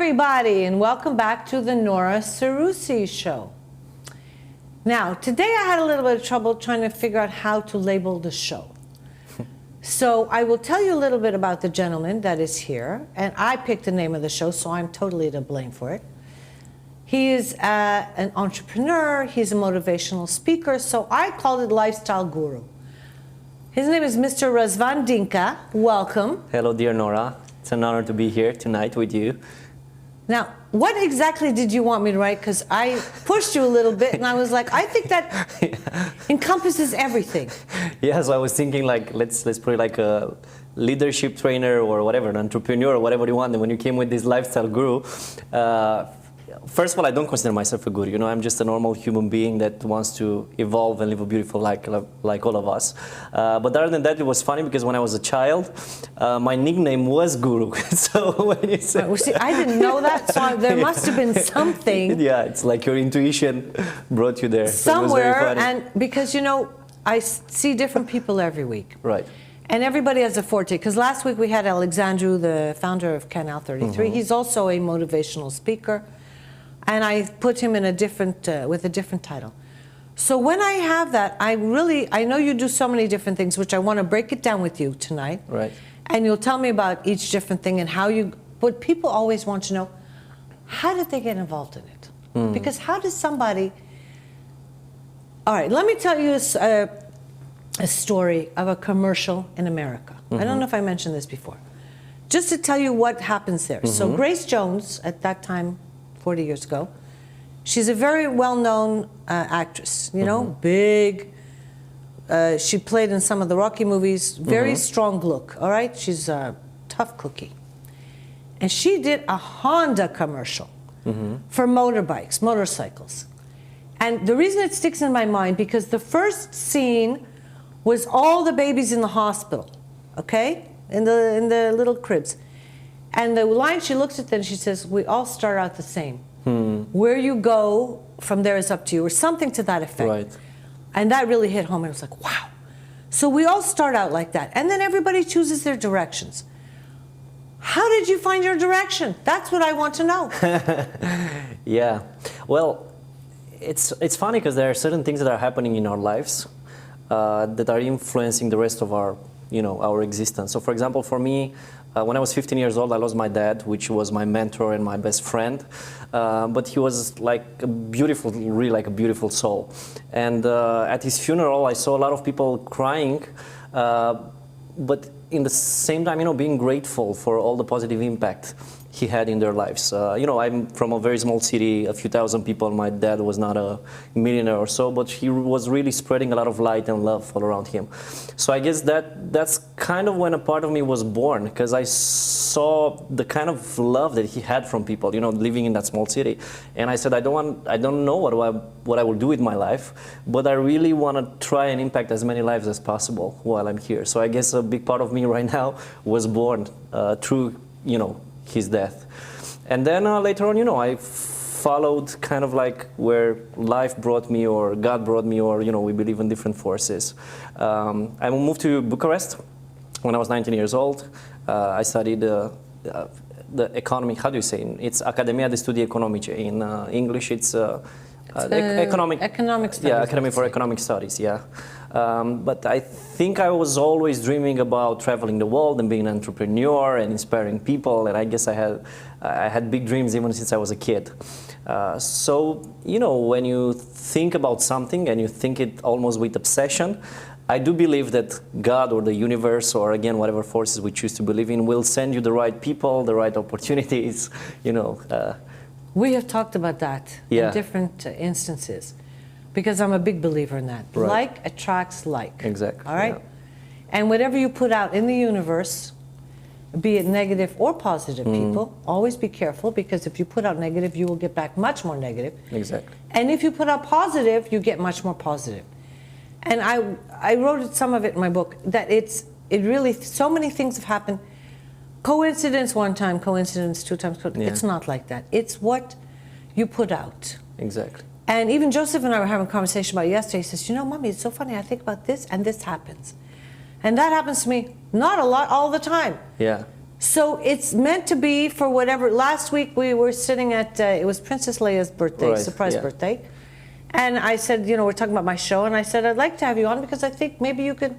everybody, and welcome back to the Nora Seroussi Show. Now, today I had a little bit of trouble trying to figure out how to label the show. So I will tell you a little bit about the gentleman that is here, and I picked the name of the show, so I'm totally to blame for it. He is an entrepreneur, he's a motivational speaker, so I called it Lifestyle Guru. His name is Mr. Răzvan Dincă. Welcome. Hello, dear Nora. It's an honor to be here tonight with you. Now, what exactly did you want me to write? Because I pushed you a little bit, and I was like, I think that encompasses everything. Yeah, so I was thinking, like, let's put it like a leadership trainer or whatever, an entrepreneur or whatever you want. And when you came with this lifestyle guru, first of all, I don't consider myself a guru. You know, I'm just a normal human being that wants to evolve and live a beautiful life like all of us. But other than that, it was funny because when I was a child, my nickname was Guru. So when you say, well, see, I didn't know that, so there must have been something. Yeah, it's like your intuition brought you there. Somewhere, so and because, you know, I see different people every week. Right. And everybody has a forte. Because last week we had Alexandru, the founder of Canal 33. He's also a motivational speaker. And I put him in a different, with a different title. So when I have that, I know you do so many different things, which I want to break it down with you tonight. Right. And you'll tell me about each different thing and how you, but people always want to know, how did they get involved in it? Because how does somebody, all right, let me tell you a story of a commercial in America. I don't know if I mentioned this before. Just to tell you what happens there. So Grace Jones, at that time, 40 years ago, she's a very well-known actress, you know, big. She played in some of the Rocky movies, very strong look, all right? She's a tough cookie. And she did a Honda commercial for motorbikes, motorcycles. And the reason it sticks in my mind, because the first scene was all the babies in the hospital, okay? In the little cribs. And the line she looks at them, she says, we all start out the same. Where you go from there is up to you, or something to that effect. Right. And that really hit home. I was like, wow. So we all start out like that. And then everybody chooses their directions. How did you find your direction? That's what I want to know. Yeah. Well, it's funny because there are certain things that are happening in our lives that are influencing the rest of our, you know, our existence. So for example, for me, when I was 15 years old, I lost my dad, which was my mentor and my best friend. But he was like a beautiful, really like a beautiful soul. And at his funeral, I saw a lot of people crying, but in the same time, you know, being grateful for all the positive impact he had in their lives. You know, I'm from a very small city, a few thousand people. My dad was not a millionaire or so, but he was really spreading a lot of light and love all around him. So I guess that's kind of when a part of me was born, because I saw the kind of love that he had from people, you know, living in that small city. And I said, I don't know what I will do with my life, but I really want to try and impact as many lives as possible while I'm here. So I guess a big part of me right now was born through, you know, his death. And then later on, you know, I followed kind of like where life brought me or God brought me, or, you know, we believe in different forces. I moved to Bucharest when I was 19 years old. I studied the economy, how do you say? It's Academia de Studii Economice. In English, it's economic studies. Yeah, Academy for Economic Studies, yeah. But I think I was always dreaming about traveling the world and being an entrepreneur and inspiring people, and I guess I had big dreams even since I was a kid. So, you know, when you think about something and you think it almost with obsession, I do believe that God or the universe, or again, whatever forces we choose to believe in, will send you the right people, the right opportunities, you know. We have talked about that in different instances, because I'm a big believer in that. Right. Like attracts like. Exactly. All right? Yeah. And whatever you put out in the universe, be it negative or positive people, always be careful, because if you put out negative, you will get back much more negative. Exactly. And if you put out positive, you get much more positive. And I wrote some of it in my book, that it really, so many things have happened. Coincidence one time, coincidence two times. It's not like that. It's what you put out. Exactly. And even Joseph and I were having a conversation about it yesterday. He says, you know, Mommy, it's so funny. I think about this and this happens. And that happens to me not a lot, all the time. Yeah. So it's meant to be for whatever. Last week we were sitting at, it was Princess Leia's birthday, Right, surprise yeah. birthday. And I said, you know, we're talking about my show, and I said, I'd like to have you on because I think maybe you could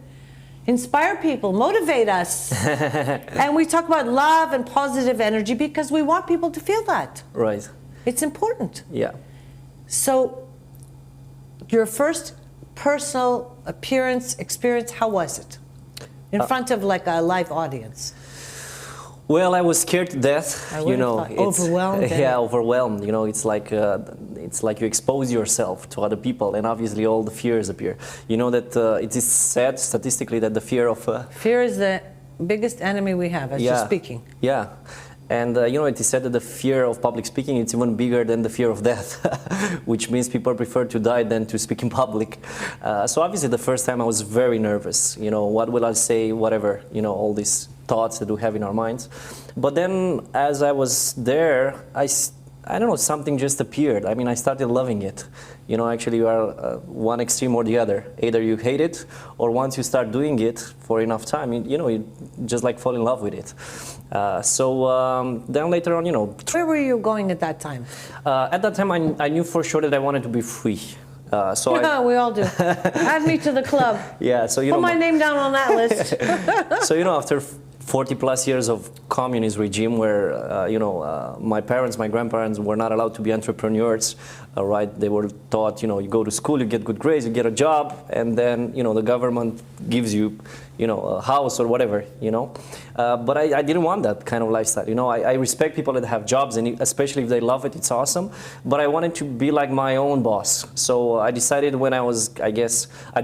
inspire people, motivate us. And we talk about love and positive energy because we want people to feel that. Right. It's important. Yeah. So your first personal experience, how was it? In front of like a live audience. Well, I was scared to death. I would have thought overwhelmed. Yeah, overwhelmed. You know, it's like you expose yourself to other people, and obviously all the fears appear. You know that it is said statistically that the fear of fear is the biggest enemy we have as you're speaking. Yeah. And you know, it is said that the fear of public speaking is even bigger than the fear of death, which means people prefer to die than to speak in public. So obviously the first time I was very nervous. You know, what will I say, whatever, you know, all these thoughts that we have in our minds. But then as I was there, I don't know, something just appeared. I mean, I started loving it. You know, actually you are one extreme or the other. Either you hate it, or once you start doing it for enough time, you know, you just like fall in love with it. Then later on, you know. Where were you going at that time? At that time, I knew for sure that I wanted to be free. We all do. Add me to the club. Yeah, so you put know. My name down on that list. So you know, after 40 plus years of communist regime where, you know, my parents, my grandparents were not allowed to be entrepreneurs, right? They were taught, you know, you go to school, you get good grades, you get a job, and then, you know, the government gives you, you know, a house or whatever, you know. But I didn't want that kind of lifestyle. You know, I respect people that have jobs, and especially if they love it, it's awesome. But I wanted to be like my own boss. So I decided when I was, I guess, I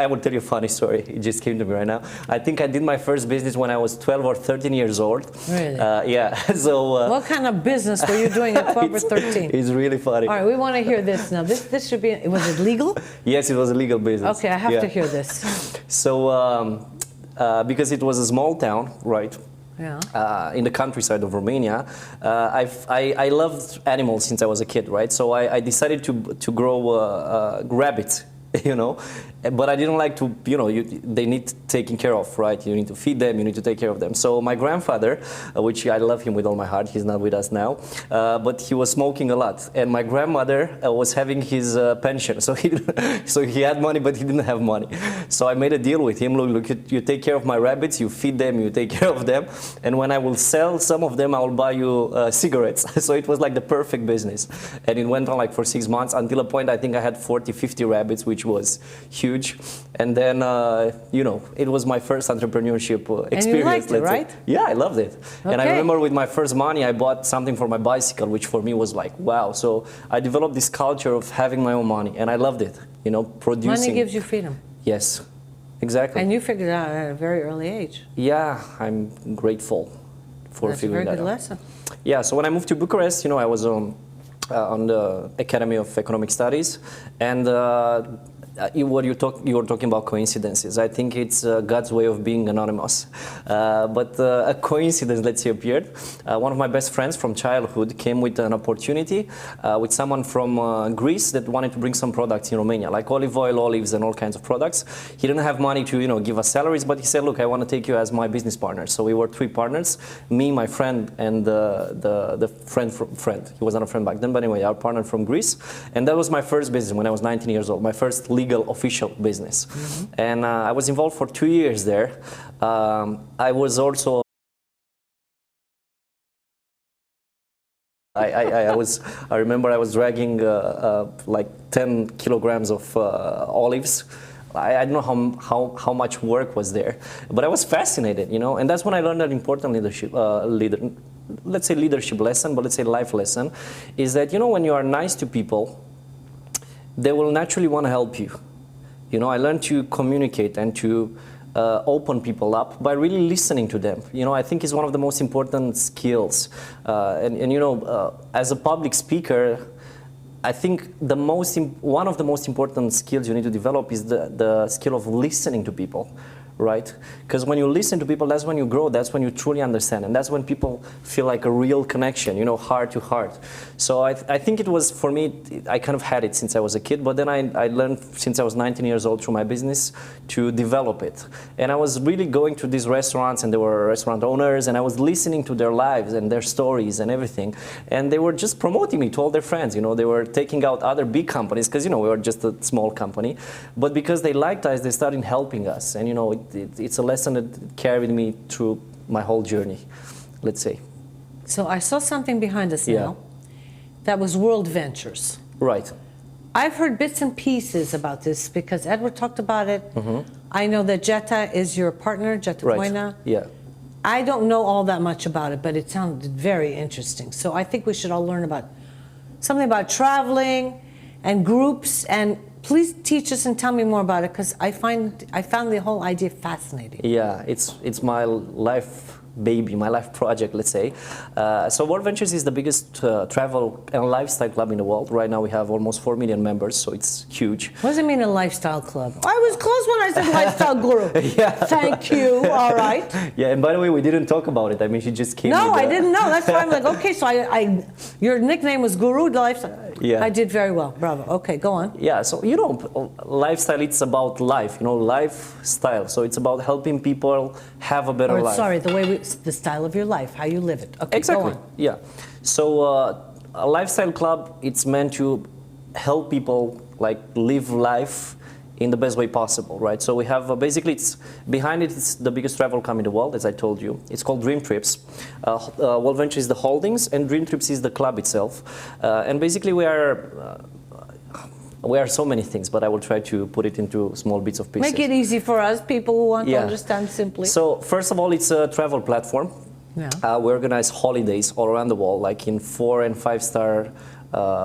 will tell you a funny story. It just came to me right now. I think I did my first business when I was 12 or 13 years old. Really? Yeah. So. What kind of business were you doing at 12 or 13? It's really funny. All right, we want to hear this now. This should be, was it legal? Yes, it was a legal business. Okay, I have to hear this. So, because it was a small town, right? Yeah. In the countryside of Romania, I loved animals since I was a kid, right? So I decided to grow rabbits, you know. But I didn't like to, you know, they need taking care of, right? You need to feed them, you need to take care of them. So my grandfather, which I love him with all my heart, he's not with us now, but he was smoking a lot. And my grandmother was having his pension. So he had money, but he didn't have money. So I made a deal with him. Look, you take care of my rabbits, you feed them, you take care of them. And when I will sell some of them, I will buy you cigarettes. So it was like the perfect business. And it went on like for 6 months until a point I think I had 40, 50 rabbits, which was huge. And then, you know, it was my first entrepreneurship experience. And you liked it, right? Yeah, I loved it. Okay. And I remember with my first money, I bought something for my bicycle, which for me was like, wow. So I developed this culture of having my own money, and I loved it, you know, producing. Money gives you freedom. Yes, exactly. And you figured it out at a very early age. Yeah, I'm grateful for figuring that out. That's a very good lesson. Yeah, so when I moved to Bucharest, you know, I was on the Academy of Economic Studies, and you were talking about coincidences. I think it's God's way of being anonymous. But a coincidence, let's say, appeared. One of my best friends from childhood came with an opportunity with someone from Greece that wanted to bring some products in Romania, like olive oil, olives, and all kinds of products. He didn't have money to, you know, give us salaries, but he said, look, I want to take you as my business partner. So we were 3 partners, me, my friend, and the friend. He was not a friend back then, but anyway, our partner from Greece. And that was my first business when I was 19 years old, my first legal official business. Mm-hmm. And I was involved for 2 years there. I was also I remember I was dragging like 10 kilograms of olives. I don't know how much work was there, but I was fascinated, you know, and that's when I learned an important let's say leadership lesson, but let's say life lesson, is that, you know, when you are nice to people, they will naturally want to help you. You know, I learned to communicate and to open people up by really listening to them. You know, I think it's one of the most important skills. And you know, as a public speaker, I think one of the most important skills you need to develop is the skill of listening to people, right? Because when you listen to people, that's when you grow, that's when you truly understand, and that's when people feel like a real connection, you know, heart to heart. So I think it was, for me, I kind of had it since I was a kid, but then I learned since I was 19 years old through my business to develop it. And I was really going to these restaurants, and there were restaurant owners, and I was listening to their lives and their stories and everything, and they were just promoting me to all their friends, you know, they were taking out other big companies, because, you know, we were just a small company, but because they liked us, they started helping us, and, you know, it's a lesson that carried me through my whole journey, let's say. So I saw something behind us now. That was Worldventures. Right. I've heard bits and pieces about this because Edward talked about it. I know that Jetta is your partner, Jetta Buena. Yeah. I don't know all that much about it, but it sounded very interesting. So I think we should all learn about something about traveling and groups, and please teach us and tell me more about it, because I found the whole idea fascinating. Yeah, it's my life baby, my life project, let's say. So Worldventures is the biggest travel and lifestyle club in the world. Right now we have almost 4 million members, so it's huge. What does it mean, a lifestyle club? I was close when I said lifestyle guru. Yeah. Thank you. All right. Yeah, and by the way, we didn't talk about it. I mean, she just came. No, I didn't know. That's why I'm like, okay, so your nickname was Guru, the lifestyle. Yeah. I did very well. Bravo. Okay, go on. Yeah, so, you know, lifestyle, it's about life, you know, lifestyle. So it's about helping people have a better life. Sorry, the style of your life, how you live it. Okay, exactly. Go on. Yeah. So a lifestyle club, it's meant to help people like live life in the best way possible, right? So we have basically, behind it, it's the biggest travel club in the world, as I told you. It's called Dream Trips. Worldventures is the holdings, and Dream Trips is the club itself. And basically, we are so many things, but I will try to put it into small bits of pieces. Make it easy for us, people who want to understand simply. So first of all, it's a travel platform. Yeah. We organize holidays all around the world, like in 4- and 5-star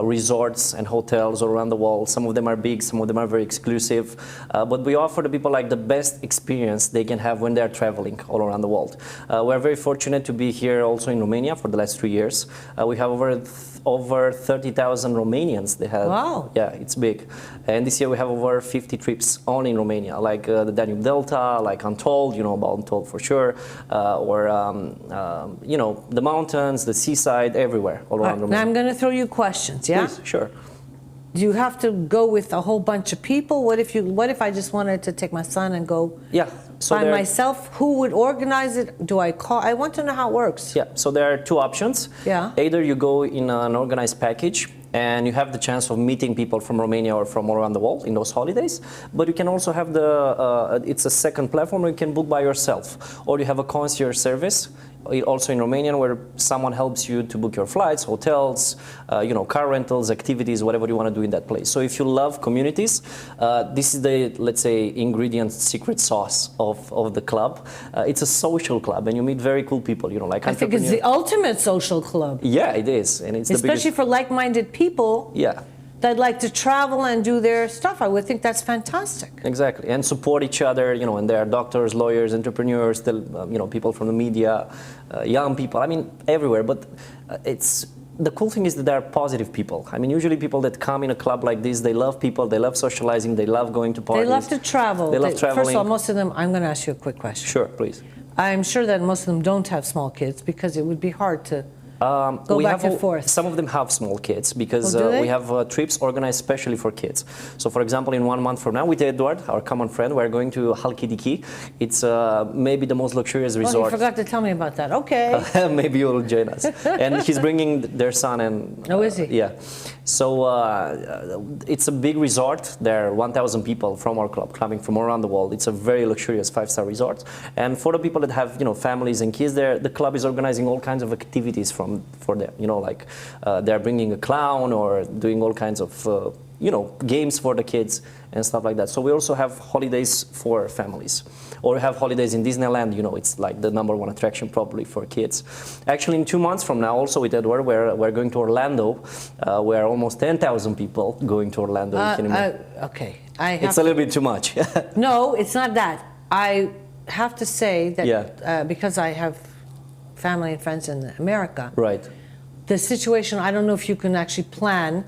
resorts and hotels all around the world. Some of them are big, some of them are very exclusive, but we offer the people like the best experience they can have when they're traveling all around the world. We're very fortunate to be here also in Romania for the last 3 years. We have over 30,000 Romanians. They have. Wow. Yeah, it's big. And this year we have over 50 trips only in Romania, like the Danube Delta, like Untold, you know about Untold for sure, or you know, the mountains, the seaside, everywhere all around Romania. Now I'm going to throw you questions, yeah? Please, sure. Do you have to go with a whole bunch of people? What if I just wanted to take my son and go by myself? Who would organize it? Do I call? I want to know how it works. Yeah, so there are 2 options. Yeah. Either you go in an organized package and you have the chance of meeting people from Romania or from all around the world in those holidays, but you can also have it's a second platform where you can book by yourself, or you have a concierge service, also in Romanian, where someone helps you to book your flights, hotels, you know, car rentals, activities, whatever you want to do in that place. So if you love communities, this is the, let's say, ingredient secret sauce of the club. It's a social club, and you meet very cool people, you know, like I think it's the ultimate social club. Yeah, it is, and it's especially for like-minded people. Yeah. That like to travel and do their stuff. I would think that's fantastic. Exactly, and support each other, you know, and there are doctors, lawyers, entrepreneurs, you know, people from the media, young people, I mean, everywhere. But the cool thing is that there are positive people. I mean, usually people that come in a club like this, they love people, they love socializing, they love going to parties. They love to travel. They love traveling. First of all, most of them, I'm going to ask you a quick question. Sure, please. I'm sure that most of them don't have small kids, because it would be hard to go back and forth. Some of them have small kids, because we have trips organized specially for kids. So for example, in 1 month from now with Edward, our common friend, we're going to Halkidiki. It's maybe the most luxurious resort. Oh, you forgot to tell me about that. Okay. Maybe you'll join us. And he's bringing their son and... Oh, is he? Yeah. So it's a big resort. There are 1,000 people from our club coming from around the world. It's a very luxurious 5-star resort. And for the people that have, you know, families and kids there, the club is organizing all kinds of activities for them. You know, like they're bringing a clown or doing all kinds of, you know, games for the kids and stuff like that. So we also have holidays for families. Or we have holidays in Disneyland, you know, it's like the #1 attraction probably for kids. Actually, in 2 months from now, also with Edward, we're going to Orlando. We're almost 10,000 people going to Orlando. Okay. It's a little bit too much. No, it's not that. I have to say that because I have family and friends in America. Right. The situation, I don't know if you can actually plan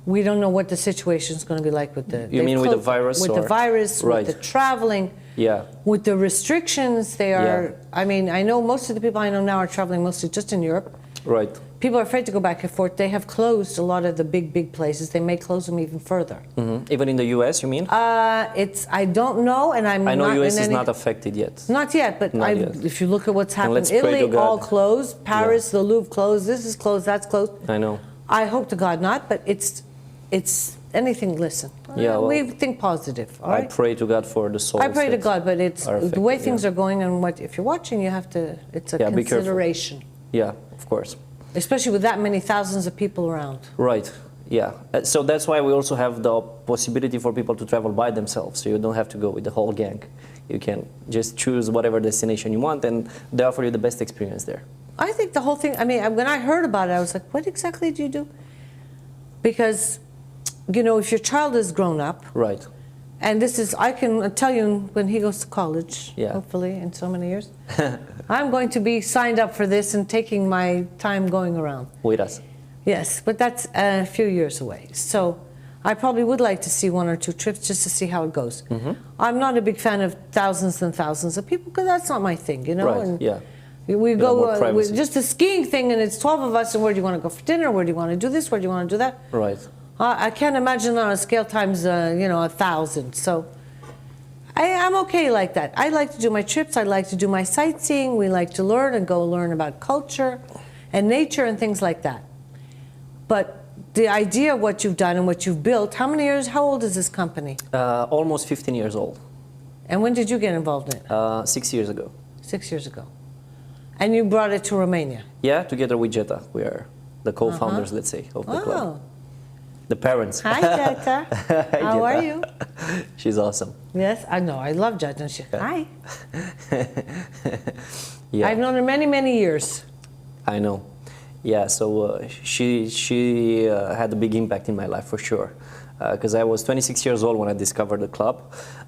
we don't know what the situation is going to be like with the. You mean with the virus? With the virus, right. with the traveling. Yeah. With the restrictions, they are. Yeah. I mean, I know most of the people I know now are traveling mostly just in Europe. Right. People are afraid to go back and forth. They have closed a lot of the big places. They may close them even further. Mm-hmm. Even in the U.S., you mean? I don't know, and I'm. I know not U.S. in is any, not affected yet. Not yet, but Not yet. if you look at what's happened, let's pray to Italy God. all closed. Paris, the Louvre closed. This is closed. That's closed. I know. I hope to God not, but it's anything. Listen, Yeah, well, we think positive. All I right? pray to God for the souls. I pray to that God, but it's are affected, the way things are going, and what if you're watching, you have to. It's a Yeah, be careful. consideration, Yeah, of course. especially with that many thousands of people around. Right. Yeah. So that's why we also have the possibility for people to travel by themselves. So you don't have to go with the whole gang. You can just choose whatever destination you want, and they offer you the best experience there. I think the whole thing. I mean, when I heard about it, I was like, "What exactly do you do?" Because, you know, if your child is grown up, Right. and this is, I can tell you when he goes to college, Yeah. hopefully in so many years, I'm going to be signed up for this and taking my time going around. With us. Yes, but that's a few years away. So I probably would like to see one or two trips just to see how it goes. Mm-hmm. I'm not a big fan of thousands and thousands of people because that's not my thing, you know. Right. And Yeah. we know, go more privacy. with just a skiing thing, and it's 12 of us, and where do you want to go for dinner? Where do you want to do this? Where do you want to do that? Right. I can't imagine on a scale times, 1,000. So I'm okay like that. I like to do my trips. I like to do my sightseeing. We like to learn and go learn about culture and nature and things like that. But the idea of what you've done and what you've built, how old is this company? Almost 15 years old. And when did you get involved in it? 6 years ago. 6 years ago. And you brought it to Romania? Yeah, together with Jetta. We are the co-founders, let's say, of the club. The parents. Hi, Jetta. Hi, How are Jetta. you? She's awesome. Yes, I know. I love Jetta. Hi. Yeah. I've known her many, many years. I know. Yeah, so she had a big impact in my life for sure. Because I was 26 years old when I discovered the club.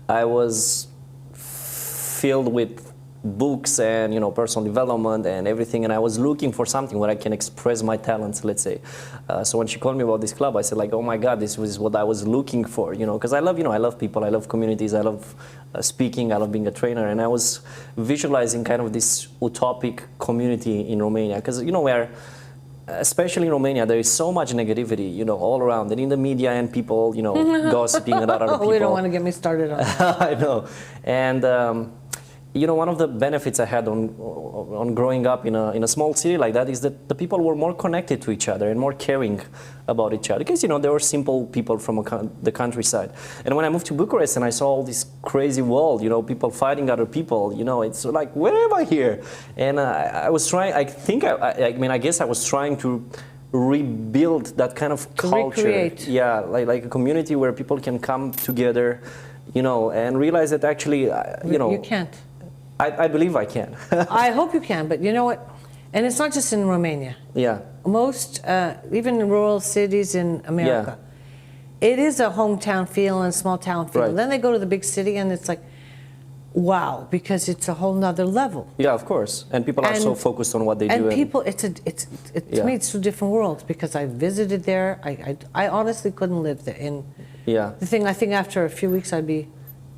I was filled with books and personal development and everything, and I was looking for something where I can express my talents, let's say. So when she called me about this club, I said like, oh my God, this was what I was looking for, because I love people, I love communities, I love speaking, I love being a trainer, and I was visualizing kind of this utopic community in Romania, because where especially in Romania, there is so much negativity, all around, and in the media, and people, gossiping about other people. We don't want to get me started on that. I know. And one of the benefits I had on growing up in a small city like that is that the people were more connected to each other and more caring about each other, because they were simple people from the countryside. And when I moved to Bucharest and I saw all this crazy world, people fighting other people, it's like, where am I here? And I was trying. I guess I was trying to rebuild that kind of culture. Recreate. Yeah, like a community where people can come together, and realize that actually, You can't. I believe I can. I hope you can, but you know what? And it's not just in Romania. Yeah. Most, even in rural cities in America, it is a hometown feel and small town feel. Right. Then they go to the big city and it's like, wow, because it's a whole nother level. Yeah, of course. And people are so focused on what they do. And people, to me, it's two different worlds, because I visited there. I honestly couldn't live there. And the thing, I think after a few weeks I'd be...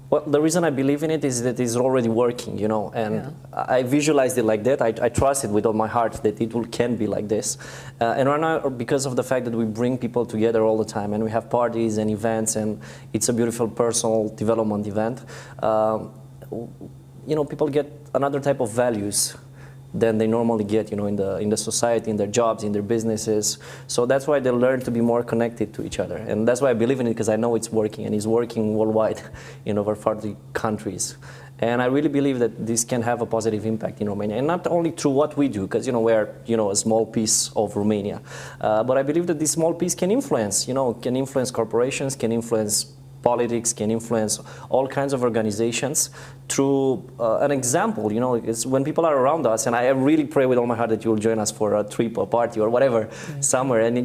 Well, the reason I believe in it is that it's already working, and I visualized it like that. I trust it with all my heart that it can be like this. And right now, because of the fact that we bring people together all the time, and we have parties and events, and it's a beautiful personal development event, people get another type of values than they normally get, in the society, in their jobs, in their businesses. So that's why they learn to be more connected to each other. And that's why I believe in it, because I know it's working, and it's working worldwide in over 40 countries. And I really believe that this can have a positive impact in Romania, and not only through what we do, because we're a small piece of Romania, but I believe that this small piece can influence, can influence corporations, can influence politics, can influence all kinds of organizations through an example. It's when people are around us, and I really pray with all my heart that you will join us for a trip or party or whatever, somewhere. And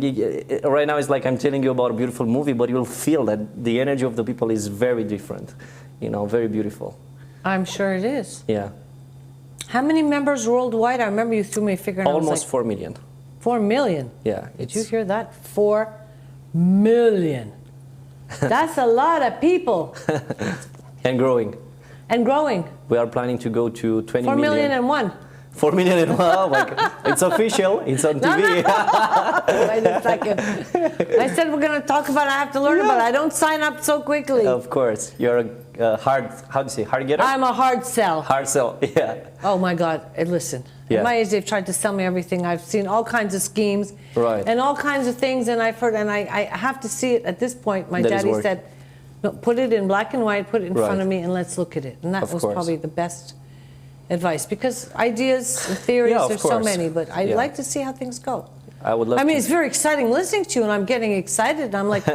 right now it's like I'm telling you about a beautiful movie, but you'll feel that the energy of the people is very different, very beautiful. I'm sure it is. Yeah. How many members worldwide? I remember you threw me a figure. And Almost I was like, 4 million. 4 million? Yeah. Did you hear that? 4 million. That's a lot of people. And growing. And growing. We are planning to go to 20 4 million. million and one. 4 million and one. Oh my God. It's official. It's on TV. Wait a second. I said we're going to talk about it. I have to learn about it. I don't sign up so quickly. Of course. You're a hard, how do you say, hard getter? I'm a hard sell. Hard sell, yeah. Oh my God. Listen, Yeah. at my age, they've tried to sell me everything. I've seen all kinds of schemes. Right. And all kinds of things, and I've heard, and I have to see it at this point. My That is daddy work. said, no, put it in black and white, put it in Right. front of me, and let's look at it. And that Of was course. probably the best advice, because ideas and theories, Yeah, of there's so course. many, but I'd Yeah. like to see how things go. I would love I mean, to. it's very exciting listening to you, and I'm getting excited. And I'm like,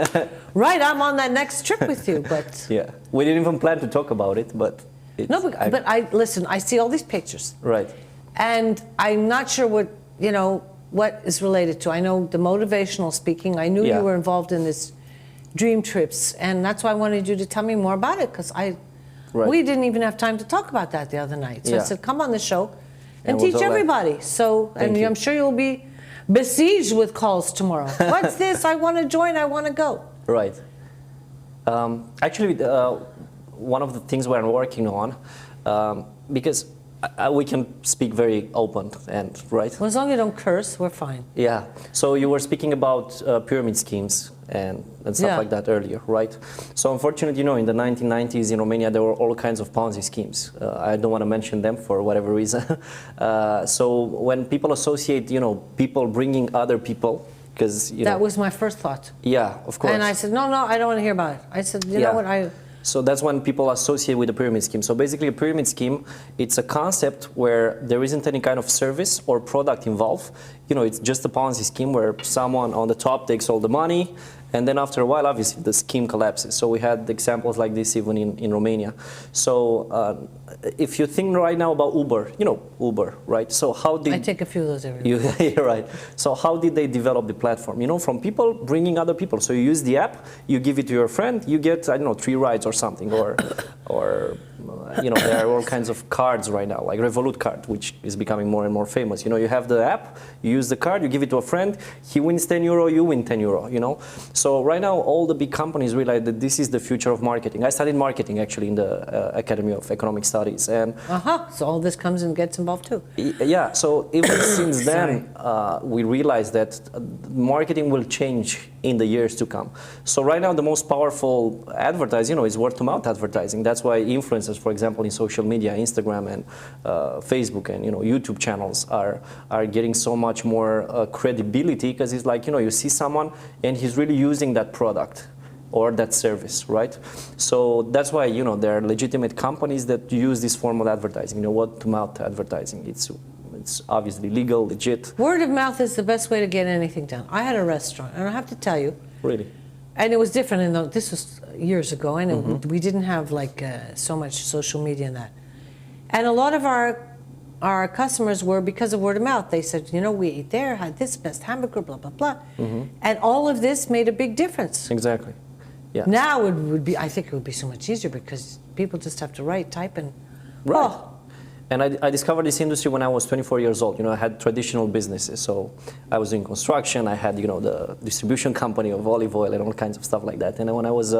right, I'm on that next trip with you. But Yeah. We didn't even plan to talk about it, but it's... no, but I listen. I see all these pictures, Right. and I'm not sure what is related to. I know the motivational speaking. I knew Yeah. you were involved in this dream trips, and that's why I wanted you to tell me more about it, because Right. we didn't even have time to talk about that the other night. So I Yeah. said, come on the show and And we'll teach do that. everybody. So, and you. I'm sure you'll be besieged with calls tomorrow. What's this? I want to join. I want to go. Right. Actually, one of the things we're working on, because we can speak very open and right. Well, as long as you don't curse, we're fine. Yeah. So you were speaking about pyramid schemes and stuff Yeah. like that earlier, right? So unfortunately, in the 1990s in Romania, there were all kinds of Ponzi schemes. I don't want to mention them for whatever reason. So when people associate, people bringing other people, because That was my first thought. yeah, of course. And I said, no, I don't want to hear about it. I said, you know what, So that's when people associate with the pyramid scheme. So basically a pyramid scheme, it's a concept where there isn't any kind of service or product involved. It's just a Ponzi scheme where someone on the top takes all the money, and then after a while, obviously, the scheme collapses. So we had examples like this even in Romania. So if you think right now about Uber, Uber, right? So how did... I take a few of those every day. You're right. So how did they develop the platform? From people bringing other people. So you use the app, you give it to your friend, you get, 3 rides or something, or there are all kinds of cards right now, like Revolut card, which is becoming more and more famous. You have the app, you use the card, you give it to a friend, he wins 10 euro, you win 10 euro, So right now, all the big companies realize that this is the future of marketing. I studied marketing, actually, in the Academy of Economic Studies. And So all this comes and gets involved too. yeah, so even since then, we realized that marketing will change in the years to come. So right now, the most powerful advertising, is word-of-mouth advertising. That's why influencers, for example, in social media, Instagram and Facebook and YouTube channels are getting so much more credibility, because it's like, you see someone and he's really using that product or that service, right? So that's why, there are legitimate companies that use this form of advertising, word-of-mouth advertising. It's obviously legal, legit. Word of mouth is the best way to get anything done. I had a restaurant, and I have to tell you, Really? and it was different. This was years ago, and we didn't have so much social media and that. And a lot of our customers were because of word of mouth. They said, we ate there, had this best hamburger, blah blah blah, and all of this made a big difference. Exactly. Yeah. Now it would be. I think it would be so much easier because people just have to type, and Right. oh. And I discovered this industry when I was 24 years old. I had traditional businesses. So I was doing construction. I had, the distribution company of olive oil and all kinds of stuff like that. And when I was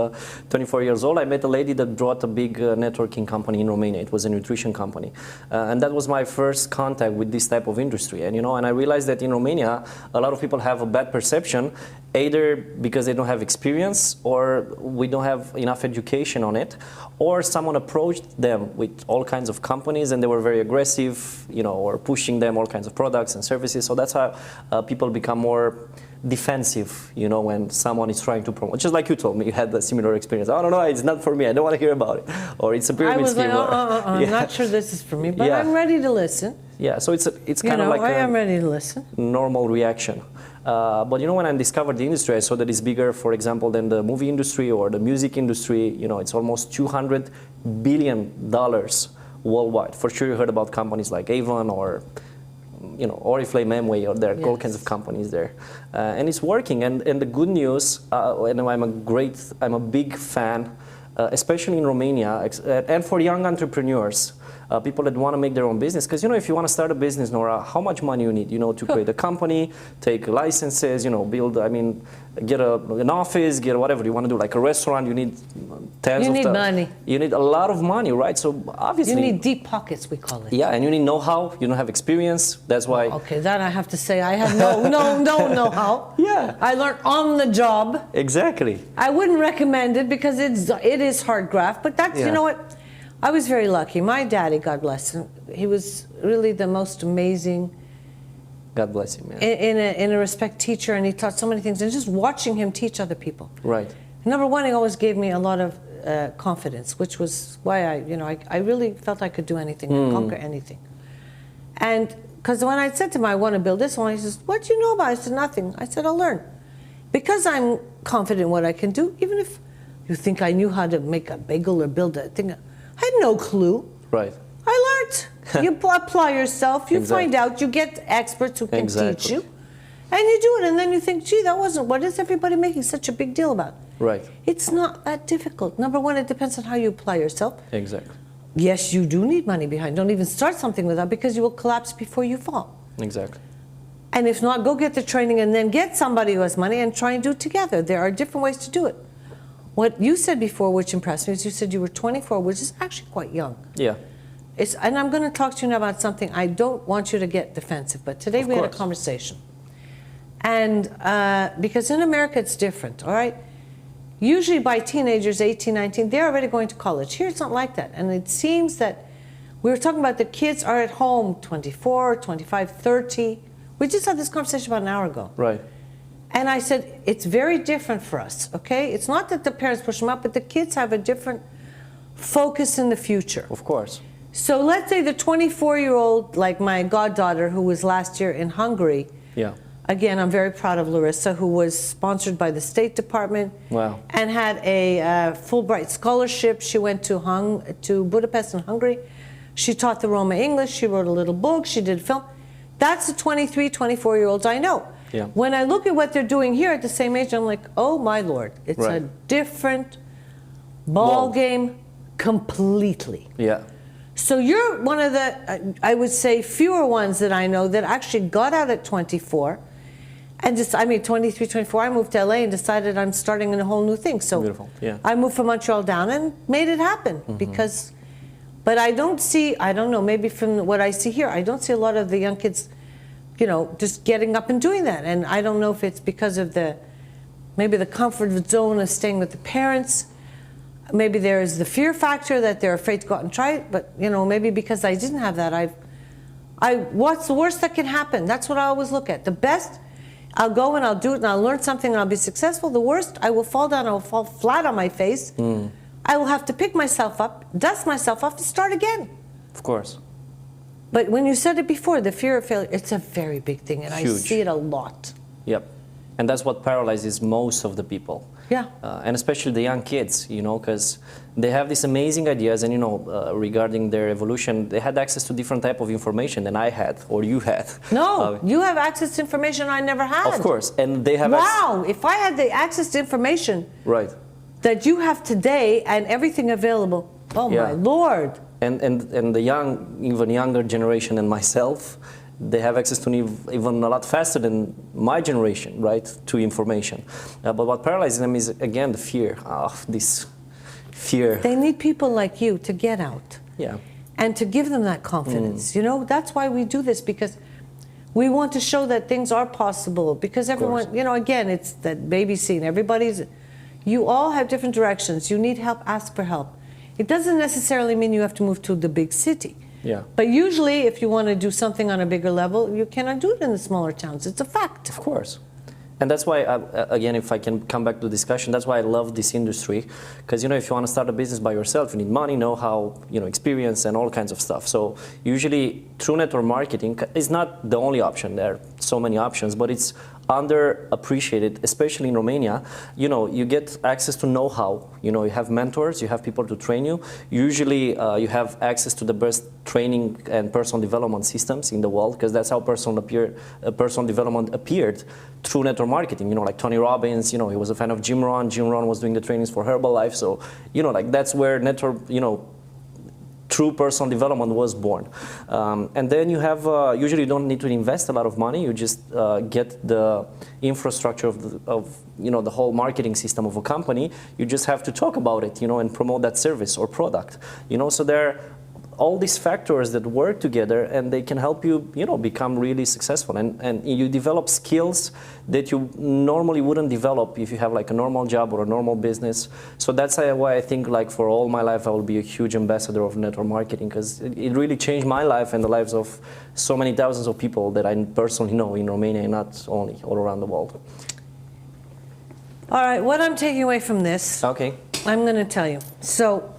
24 years old, I met a lady that brought a big networking company in Romania. It was a nutrition company. And that was my first contact with this type of industry. And, and I realized that in Romania, a lot of people have a bad perception, either because they don't have experience or we don't have enough education on it, or someone approached them with all kinds of companies and they were very aggressive, or pushing them all kinds of products and services. So that's how people become more defensive, when someone is trying to promote. Just like you told me, you had a similar experience. Oh, no, it's not for me. I don't want to hear about it. Or it's a pyramid scheme. I was like, I'm not sure this is for me, but I'm ready to listen. Yeah, so it's kind of like I am ready to listen. Normal reaction. But when I discovered the industry, I saw that it's bigger, for example, than the movie industry or the music industry. It's almost $200 billion worldwide. For sure you heard about companies like Avon or Oriflame, Amway, or there are all kinds of companies there. And it's working. And the good news, and I'm a big fan especially in Romania, and for young entrepreneurs, people that want to make their own business. Because, you know, if you want to start a business, Nora, how much money you need, you know, to create a company, take licenses, you know, build, I mean, get an office, get whatever you want to do, like a restaurant, you need tens of You need money. You need a lot of money, right? So obviously... You need deep pockets, we call it. Yeah, and you need know-how, you don't have experience, that's why... Okay, that I have to say, I have no know-how. Yeah. I learned on the job. Exactly. I wouldn't recommend it because it is hard graft, but that's, you know what? I was very lucky. My daddy, God bless him, he was really the most amazing... God bless him, yeah. In a respect teacher, and he taught so many things, and just watching him teach other people. Right. Number one, he always gave me a lot of confidence, which was why I really felt I could do anything and conquer anything. And because when I said to him, I want to build this one, he says, what do you know about it? I said, nothing. I said, I'll learn. Because I'm confident in what I can do, even if you think I knew how to make a bagel or build a thing, I had no clue. Right. I learned. You apply yourself, you find out, you get experts who can teach you, and you do it, and then you think, gee, that wasn't, what is everybody making such a big deal about? Right. It's not that difficult. Number one, it depends on how you apply yourself. Exactly. Yes, you do need money behind. Don't even start something without, because you will collapse before you fall. Exactly. And if not, go get the training and then get somebody who has money and try and do it together. There are different ways to do it. What you said before, which impressed me, is you said you were 24, which is actually quite young. Yeah. And I'm going to talk to you now about something. I don't want you to get defensive, but today we had a conversation. And because in America it's different, all right? Usually by teenagers, 18, 19, they're already going to college. Here it's not like that. And it seems that we were talking about the kids are at home 24, 25, 30. We just had this conversation about an hour ago. Right. And I said, it's very different for us, okay? It's not that the parents push them out, but the kids have a different focus in the future. Of course. So let's say the 24-year-old, like my goddaughter, who was last year in Hungary. Yeah. Again, I'm very proud of Larissa, who was sponsored by the State Department. Wow. And had a Fulbright scholarship. She went to Budapest in Hungary. She taught the Roma English. She wrote a little book. She did film. That's the 23, 24-year-olds I know. Yeah. When I look at what they're doing here at the same age, I'm like, oh my Lord, it's a different ball game completely. Yeah. So you're one of the, I would say, fewer ones that I know that actually got out at 24 and just, 23, 24, I moved to LA and decided I'm starting a whole new thing. So beautiful. Yeah. I moved from Montreal down and made it happen because, but I don't see, I don't know, maybe from what I see here, I don't see a lot of the young kids, you know, just getting up and doing that. And I don't know if it's because of maybe the comfort zone of staying with the parents. Maybe there's the fear factor that they're afraid to go out and try it. But, you know, maybe because I didn't have that, what's the worst that can happen? That's what I always look at. The best, I'll go and I'll do it and I'll learn something and I'll be successful. The worst, I will fall down, I will fall flat on my face. I will have to pick myself up, dust myself off and start again. Of course. But when you said it before, the fear of failure, it's a very big thing, and Huge. I see it a lot. Yep. And that's what paralyzes most of the people. Yeah. And especially the young kids, you know, because they have these amazing ideas, and, you know, regarding their evolution, they had access to different type of information than I had, or you had. No, you have access to information I never had. Of course, and they have wow, if I had the access to information that you have today and everything available, oh my Lord. And the young, even younger generation and myself, they have access to even a lot faster than my generation, right, to information. But what paralyzes them is, again, the fear of this fear. They need people like you to get out. Yeah. And to give them that confidence. You know, that's why we do this, because we want to show that things are possible. Because everyone, you know, again, it's that baby scene. You all have different directions. You need help, ask for help. It doesn't necessarily mean you have to move to the big city. Yeah. But usually, if you want to do something on a bigger level, you cannot do it in the smaller towns. It's a fact. Of course. And that's why, again, if I can come back to the discussion, that's why I love this industry. Because, you know, if you want to start a business by yourself, you need money, know-how, you know, experience, and all kinds of stuff. So usually, through network marketing is not the only option. There are so many options, but it's underappreciated, especially in Romania. You know, you get access to know-how. You know, you have mentors, you have people to train you. Usually, you have access to the best training and personal development systems in the world, because that's how personal development appeared through network marketing. You know, like Tony Robbins. You know, he was a fan of Jim Rohn. Jim Rohn was doing the trainings for Herbalife. So, you know, like that's where network, you know, true personal development was born. And then you have, usually you don't need to invest a lot of money, you just get the infrastructure of you know, the whole marketing system of a company. You just have to talk about it, you know, and promote that service or product. You know, so there are all these factors that work together, and they can help you, you know, become really successful. And you develop skills that you normally wouldn't develop if you have like a normal job or a normal business. So that's why I think, like, for all my life I will be a huge ambassador of network marketing, because it really changed my life and the lives of so many thousands of people that I personally know in Romania, and not only, all around the world. All right, what I'm taking away from this, okay, I'm going to tell you. So,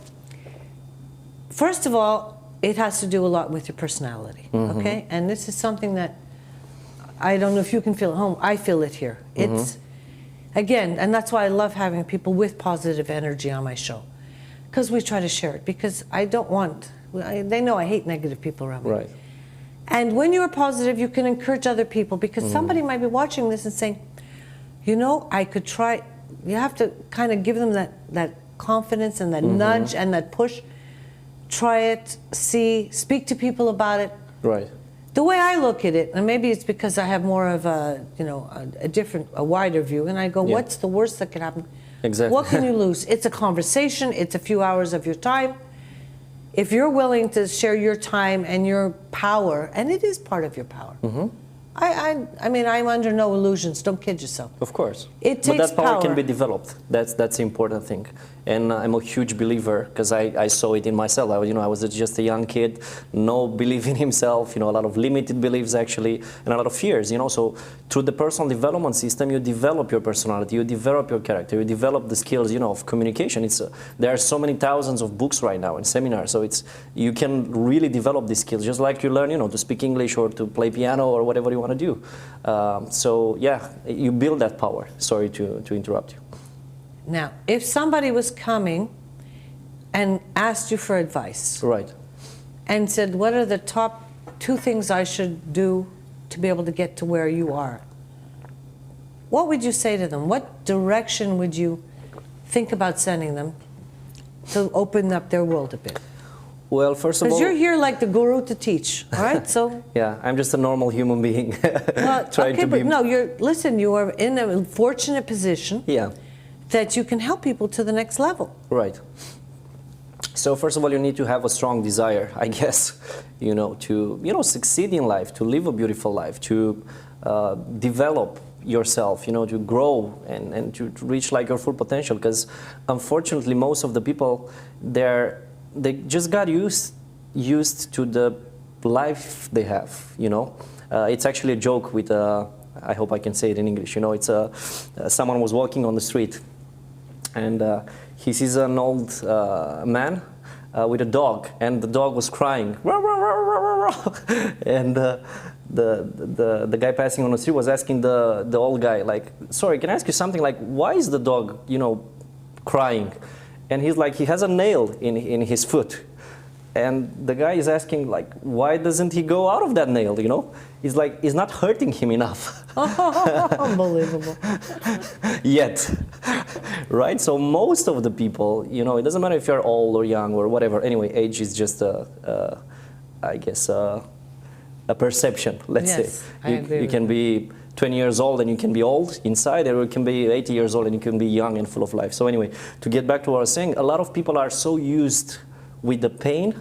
first of all, it has to do a lot with your personality, okay? And this is something that I don't know if you can feel at home. I feel it here. It's, again, and that's why I love having people with positive energy on my show, because we try to share it, because I don't want, they know I hate negative people around me. right. And when you're positive, you can encourage other people, because somebody might be watching this and saying, you know, I could try. You have to kind of give them that confidence and that nudge and that push. Try it, see, speak to people about it. Right. The way I look at it, and maybe it's because I have more of a, you know, a wider view, and I go, what's the worst that could happen? Exactly. What can you lose? It's a conversation, it's a few hours of your time. If you're willing to share your time and your power, and it is part of your power. I mean, I'm under no illusions. Don't kid yourself. Of course. It takes but that power power. can be developed. That's the important thing. And I'm a huge believer, because I saw it in myself. I was just a young kid, no belief in himself, you know, a lot of limited beliefs actually, and a lot of fears, you know. So through the personal development system, you develop your personality, you develop your character, you develop the skills, you know, of communication. There are so many thousands of books right now and seminars, so you can really develop these skills, just like you learn, you know, to speak English or to play piano or whatever you want to do. So yeah, you build that power. Sorry to interrupt you. Now, if somebody was coming and asked you for advice, right, and said, what are the top 2 things I should do to be able to get to where you are, what would you say to them? What direction would you think about sending them to open up their world a bit? Well, first of all, because you're here like the guru to teach, all right? So yeah, I'm just a normal human being. well, trying to be. No, you are in a fortunate position. Yeah. That you can help people to the next level. Right. So first of all, you need to have a strong desire, I guess, you know, to, you know, succeed in life, to live a beautiful life, to develop yourself, you know, to grow and to reach like your full potential. Because unfortunately, most of the people, they just got used to the life they have, you know. It's actually a joke with, I hope I can say it in English, you know, it's someone was walking on the street, and he sees an old man with a dog, and the dog was crying. And the guy passing on the street was asking the old guy, like, sorry, can I ask you something? Like, why is the dog, you know, crying? And he's like, he has a nail in his foot. And the guy is asking, like, why doesn't he go out of that nail, you know? He's like, it's not hurting him enough. Unbelievable. Yet, right? So most of the people, you know, it doesn't matter if you're old or young or whatever. Anyway, age is just, I guess, a perception, let's say. You can be 20 years old and you can be old inside, or you can be 80 years old and you can be young and full of life. So anyway, to get back to what I was saying, a lot of people are so used with the pain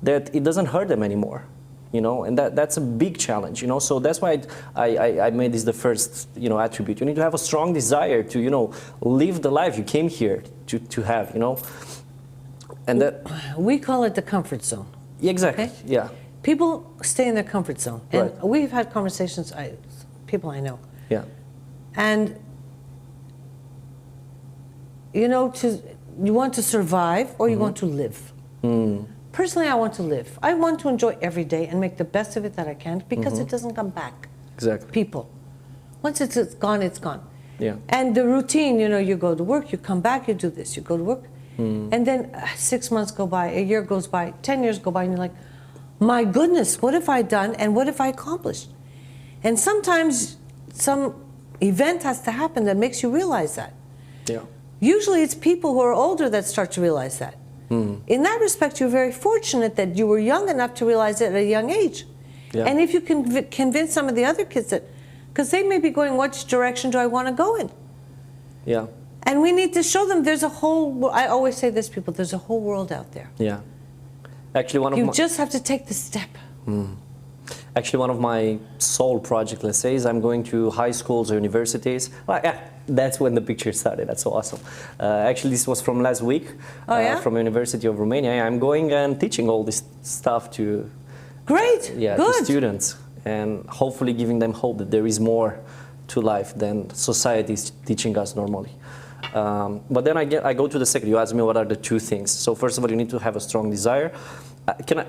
that it doesn't hurt them anymore, you know, and that's a big challenge, you know. So that's why I made this the first, you know, attribute. You need to have a strong desire to, you know, live the life you came here to have, you know. And that we call it the comfort zone. Exactly. Okay? Yeah. People stay in their comfort zone, and right. We've had conversations. People I know. Yeah. And you know, you want to survive or you want to live. Personally, I want to live. I want to enjoy every day and make the best of it that I can, because it doesn't come back. Exactly. People. Once it's gone, it's gone. Yeah. And the routine, you know, you go to work, you come back, you do this, you go to work, and then 6 months go by, a year goes by, 10 years go by, and you're like, my goodness, what have I done and what have I accomplished? And sometimes some event has to happen that makes you realize that. Yeah. Usually it's people who are older that start to realize that. In that respect, you're very fortunate that you were young enough to realize it at a young age. Yeah. And if you can convince some of the other kids that, because they may be going, which direction do I want to go in? Yeah. And we need to show them there's a whole, I always say this, people, there's a whole world out there. Yeah. Actually, You just have to take the step. Actually, one of my soul projects, let's say, is I'm going to high schools or universities. Well, yeah, that's when the picture started. That's so awesome. Actually, this was from last week, from University of Romania. I'm going and teaching all this stuff to, Great, to students, and hopefully giving them hope that there is more to life than society is teaching us normally. But then I go to the second. You asked me what are the two things. So first of all, you need to have a strong desire.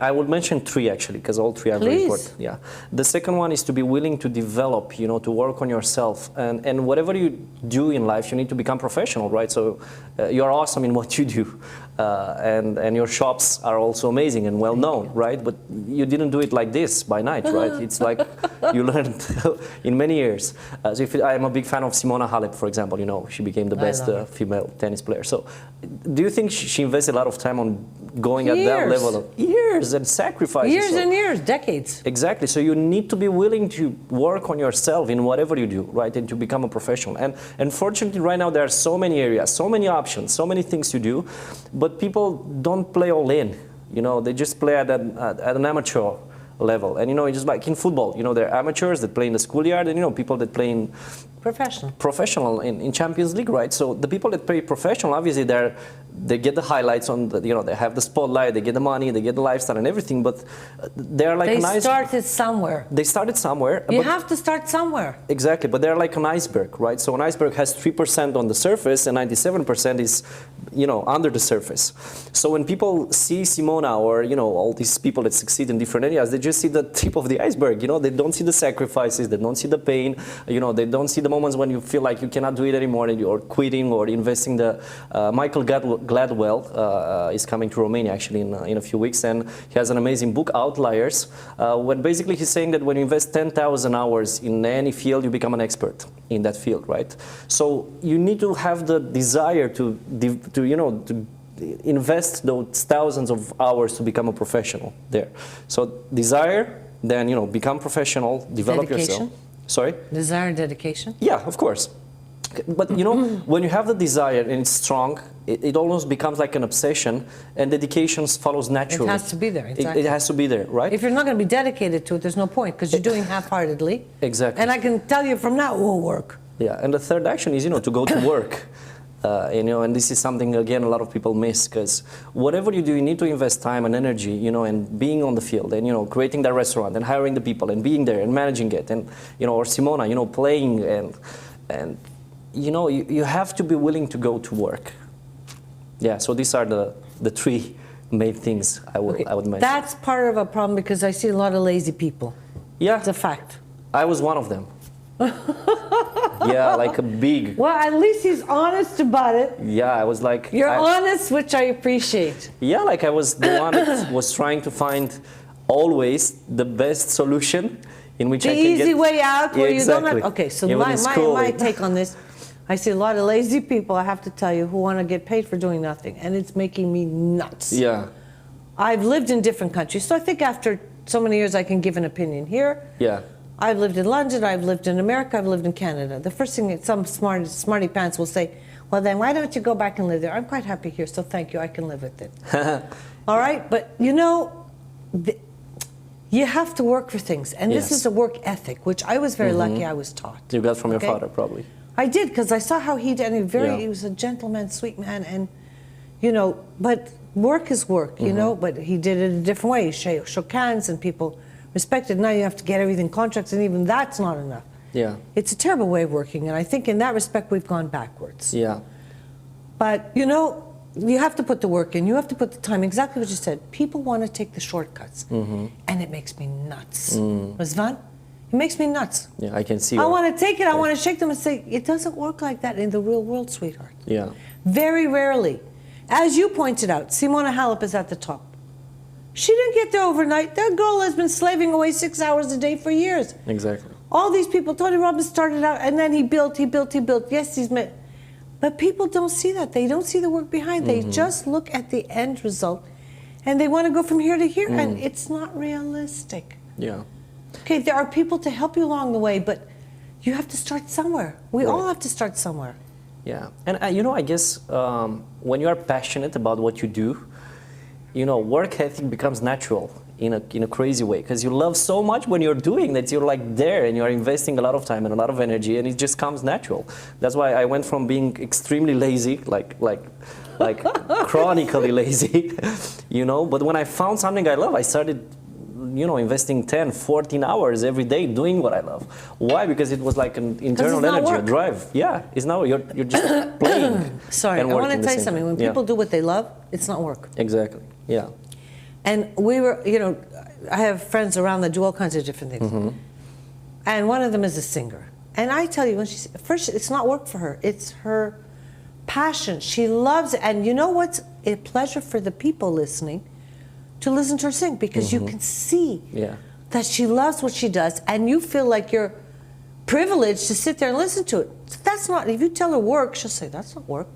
I would mention three actually, because all three are very important. Yeah. The second one is to be willing to develop, you know, to work on yourself, and whatever you do in life, you need to become professional, right? So you're awesome in what you do, and your shops are also amazing and well known, right? But you didn't do it like this by night, right? It's like you learned in many years. So if I'm a big fan of Simona Halep, for example, you know, she became the best female tennis player. So do you think she invested a lot of time on going at that level of years and sacrifices? Years and years, decades. Exactly. So you need to be willing to work on yourself in whatever you do, right? And to become a professional. And fortunately, right now, there are so many areas, so many options, so many things to do, but people don't play all in. You know, they just play at an amateur level. And, you know, it's just like in football, you know, there are amateurs that play in the schoolyard and, you know, people that play in professional in Champions League, right? So the people that play professional, obviously they get the highlights on the, you know, they have the spotlight, they get the money, they get the lifestyle and everything, but they're like they started somewhere. They started somewhere. You have to start somewhere. Exactly, but they're like an iceberg, right? So an iceberg has 3% on the surface and 97% is, you know, under the surface. So when people see Simona or, you know, all these people that succeed in different areas, they just see the tip of the iceberg, you know, they don't see the sacrifices, they don't see the pain, you know, they don't see the moments when you feel like you cannot do it anymore and you're quitting or investing. Michael Gladwell is coming to Romania actually in a few weeks, and he has an amazing book, Outliers, when basically he's saying that when you invest 10,000 hours in any field, you become an expert in that field, right? So you need to have the desire to invest those thousands of hours to become a professional there. So desire, then, you know, become professional, develop yourself. Sorry? Desire and dedication? Yeah, of course. But, you know, when you have the desire and it's strong, it almost becomes like an obsession, and dedication follows naturally. It has to be there, exactly. It has to be there, right? If you're not going to be dedicated to it, there's no point, because you're doing half-heartedly. Exactly. And I can tell you from now, it won't work. Yeah, and the third action is, you know, to go to work. You know, and this is something, again, a lot of people miss, because whatever you do, you need to invest time and energy, you know, and being on the field and, you know, creating that restaurant and hiring the people and being there and managing it and, you know, or Simona, you know, playing and you know, you have to be willing to go to work. Yeah, so these are the three main things I would mention. That's part of a problem, because I see a lot of lazy people. Yeah. It's a fact. I was one of them. Yeah, like a big... Well, at least he's honest about it. Yeah, I was like... You're honest, which I appreciate. Yeah, like I was the one that was trying to find always the best solution in which I can get... The easy way out where you don't have... Okay, so my take on this, I see a lot of lazy people, I have to tell you, who want to get paid for doing nothing, and it's making me nuts. Yeah. I've lived in different countries, so I think after so many years I can give an opinion here. Yeah. I've lived in London, I've lived in America, I've lived in Canada. The first thing that some smarty pants will say, well then why don't you go back and live there? I'm quite happy here, so thank you, I can live with it. All right, but you know, you have to work for things, and this is a work ethic, which I was very lucky I was taught. You got from your father, probably. I did, because I saw how he did, and he was a gentleman, sweet man, and, you know, but work is work, you know, but he did it a different way. He shook hands and people respected. Now you have to get everything, contracts, and even that's not enough. Yeah. It's a terrible way of working, and I think in that respect we've gone backwards. Yeah. But, you know, you have to put the work in, you have to put the time, exactly what you said. People want to take the shortcuts, and it makes me nuts. Răzvan, It makes me nuts. Yeah, I can see. I want to take it, I want to shake them and say, it doesn't work like that in the real world, sweetheart. Yeah. Very rarely. As you pointed out, Simona Halep is at the top. She didn't get there overnight. That girl has been slaving away 6 hours a day for years. Exactly. All these people, Tony Robbins started out, and then he built. Yes, he's met. But people don't see that. They don't see the work behind. They just look at the end result, and they want to go from here to here, and it's not realistic. Yeah. Okay, there are people to help you along the way, but you have to start somewhere. We all have to start somewhere. Yeah, and you know, I guess when you are passionate about what you do, you know, work ethic becomes natural in a crazy way, because you love so much when you're doing that, you're like there and you're investing a lot of time and a lot of energy, and it just comes natural. That's why I went from being extremely lazy, like chronically lazy, you know, but when I found something I love, I started, you know, investing 10, 14 hours every day doing what I love. Why? Because it was like an internal energy, a drive. Yeah, it's now you're just playing. Sorry, I want to tell you something. When people do what they love, it's not work. Exactly. Yeah. And we were, you know, I have friends around that do all kinds of different things. And one of them is a singer. And I tell you, when she's first, it's not work for her. It's her passion. She loves it. And you know what's a pleasure for the people listening? To listen to her sing, because you can see that she loves what she does, and you feel like you're privileged to sit there and listen to it. That's not, if you tell her work, she'll say, that's not work.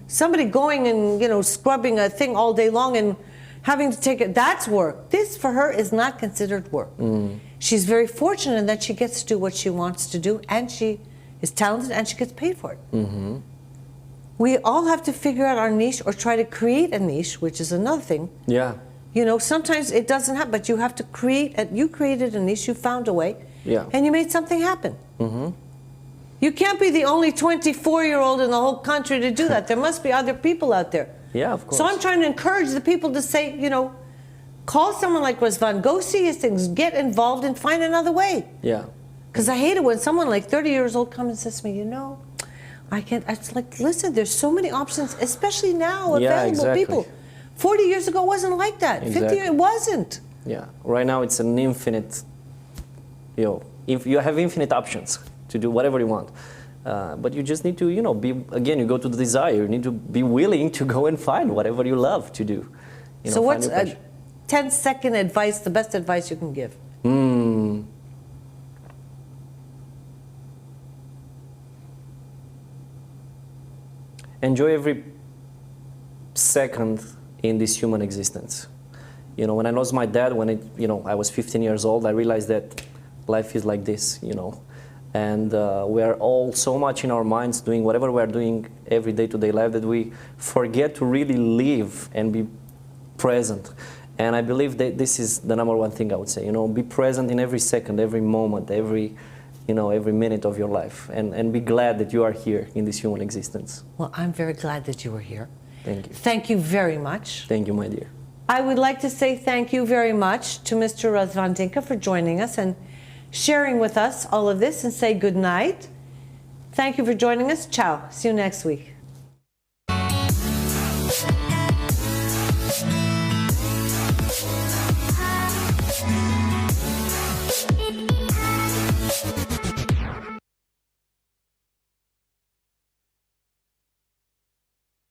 Somebody going and, you know, scrubbing a thing all day long and having to take it, that's work. This, for her, is not considered work. She's very fortunate in that she gets to do what she wants to do, and she is talented, and she gets paid for it. We all have to figure out our niche, or try to create a niche, which is another thing. Yeah. You know, sometimes it doesn't happen, but you have to create, you created a niche, you found a way, and you made something happen. You can't be the only 24-year-old in the whole country to do that. There must be other people out there. Yeah, of course. So I'm trying to encourage the people to say, you know, call someone like Răzvan, go see his things, get involved and find another way. Yeah. Because I hate it when someone like 30 years old comes and says to me, you know, I can't, it's like, listen, there's so many options, especially now, available people. 40 years ago, it wasn't like that. 50 years, it wasn't. Yeah. Right now, it's an infinite, you know, if you have infinite options to do whatever you want. But you just need to, you know, again, you go to the desire. You need to be willing to go and find whatever you love to do. You know, so what's a 10-second advice, the best advice you can give? Enjoy every second in this human existence. You know, when I lost my dad, I was 15 years old, I realized that life is like this, you know. And we are all so much in our minds doing whatever we are doing every day-to-day life that we forget to really live and be present. And I believe that this is the number one thing I would say, you know, be present in every second, every moment, every minute of your life, and be glad that you are here in this human existence. Well, I'm very glad that you were here. Thank you. Thank you very much. Thank you, my dear. I would like to say thank you very much to Mr. Răzvan Dincă for joining us and sharing with us all of this, and say good night. Thank you for joining us. Ciao. See you next week.